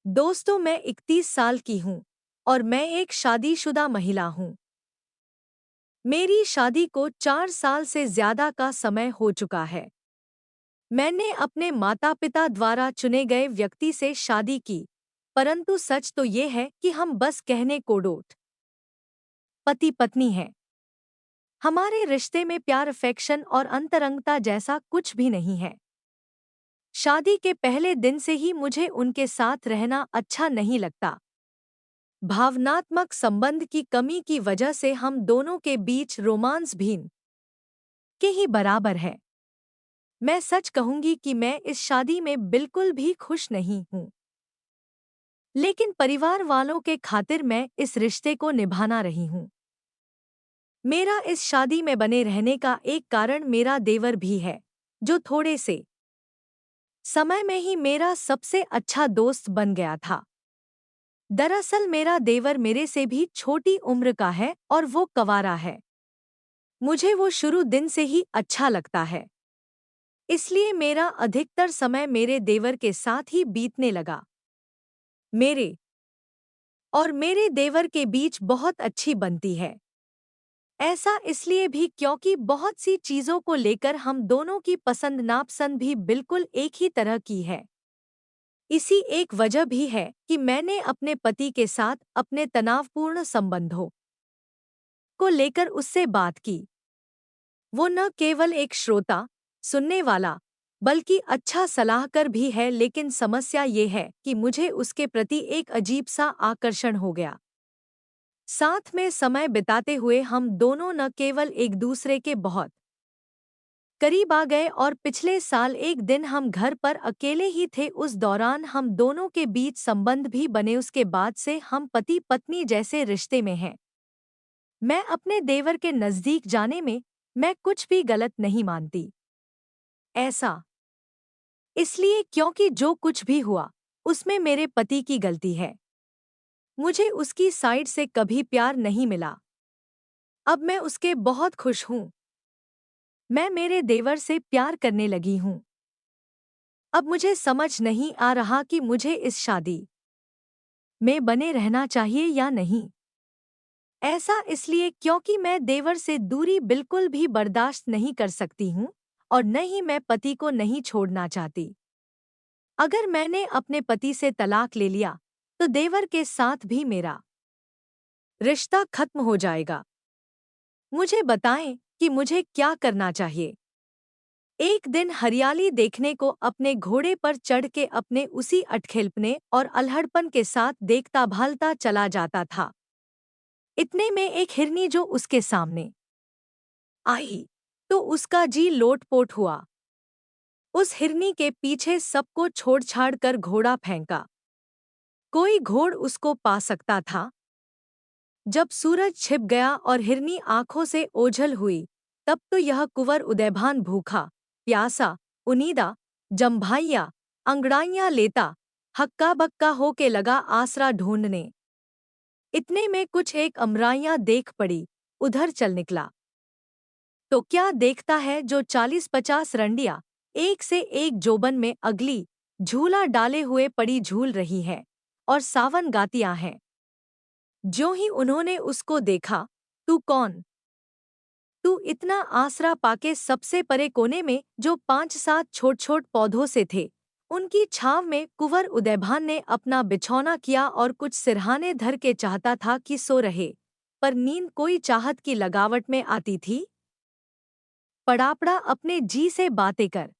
दोस्तों, मैं 31 साल की हूँ और मैं एक शादीशुदा महिला हूँ। मेरी शादी को 4 साल से ज्यादा का समय हो चुका है। मैंने अपने माता-पिता द्वारा चुने गए व्यक्ति से शादी की, परंतु सच तो ये है कि हम बस कहने को डोट पति-पत्नी हैं। हमारे रिश्ते में प्यार, अफेक्शन और अंतरंगता जैसा कुछ भी नहीं है। शादी के पहले दिन से ही मुझे उनके साथ रहना अच्छा नहीं लगता। भावनात्मक संबंध की कमी की वजह से हम दोनों के बीच रोमांस भी न के ही बराबर है। मैं सच कहूंगी कि मैं इस शादी में बिल्कुल भी खुश नहीं हूं, लेकिन परिवार वालों के खातिर मैं इस रिश्ते को निभाना रही हूं। मेरा इस शादी में बने रहने का एक कारण मेरा देवर भी है, जो थोड़े से समय में ही मेरा सबसे अच्छा दोस्त बन गया था। दरअसल मेरा देवर मेरे से भी छोटी उम्र का है और वो कंवारा है। मुझे वो शुरू दिन से ही अच्छा लगता है, इसलिए मेरा अधिकतर समय मेरे देवर के साथ ही बीतने लगा। मेरे और मेरे देवर के बीच बहुत अच्छी बनती है। ऐसा इसलिए भी क्योंकि बहुत सी चीजों को लेकर हम दोनों की पसंद नापसंद भी बिल्कुल एक ही तरह की है। इसी एक वजह भी है कि मैंने अपने पति के साथ अपने तनावपूर्ण संबंधों को लेकर उससे बात की। वो न केवल एक श्रोता, सुनने वाला, बल्कि अच्छा सलाहकार भी है, लेकिन समस्या ये है कि मुझे उसके प्रति एक अजीब सा आकर्षण हो गया। साथ में समय बिताते हुए हम दोनों न केवल एक दूसरे के बहुत करीब आ गए और पिछले साल एक दिन हम घर पर अकेले ही थे, उस दौरान हम दोनों के बीच संबंध भी बने। उसके बाद से हम पति पत्नी जैसे रिश्ते में हैं। मैं अपने देवर के नजदीक जाने में मैं कुछ भी गलत नहीं मानती। ऐसा इसलिए क्योंकि जो कुछ भी हुआ उसमें मेरे पति की गलती है। मुझे उसकी साइड से कभी प्यार नहीं मिला। अब मैं उसके बहुत खुश हूँ। मैं मेरे देवर से प्यार करने लगी हूँ। अब मुझे समझ नहीं आ रहा कि मुझे इस शादी में बने रहना चाहिए या नहीं। ऐसा इसलिए क्योंकि मैं देवर से दूरी बिल्कुल भी बर्दाश्त नहीं कर सकती हूँ और न ही मैं पति को नहीं छोड़ना चाहती। अगर मैंने अपने पति से तलाक ले लिया तो देवर के साथ भी मेरा रिश्ता खत्म हो जाएगा। मुझे बताएं कि मुझे क्या करना चाहिए। एक दिन हरियाली देखने को अपने घोड़े पर चढ़ के अपने उसी अटखेलपने और अल्हड़पन के साथ देखता भालता चला जाता था। इतने में एक हिरनी जो उसके सामने आई तो उसका जी लोटपोट हुआ। उस हिरनी के पीछे सबको छोड़ छाड़ कर घोड़ा फेंका। कोई घोड़ उसको पा सकता था। जब सूरज छिप गया और हिरनी आंखों से ओझल हुई, तब तो यह कुंवर उदयभान भूखा प्यासा उनीदा जम्भाइया अंगड़ाइयां लेता हक्का बक्का हो के लगा आसरा ढूंढने। इतने में कुछ एक अमराइयां देख पड़ी, उधर चल निकला। तो क्या देखता है, जो 40-50 रंडिया एक से एक जोबन में अगली झूला डाले हुए पड़ी झूल रही है और सावन गातियां हैं। ज्यों ही उन्होंने उसको देखा, तू कौन? तू इतना आसरा पाके सबसे परे कोने में जो 5-7 छोट-छोट पौधों से थे, उनकी छांव में कुंवर उदयभान ने अपना बिछौना किया और कुछ सिरहाने धर के चाहता था कि सो रहे, पर नींद कोई चाहत की लगावट में आती थी। पड़ापड़ा अपने जी से बातें कर।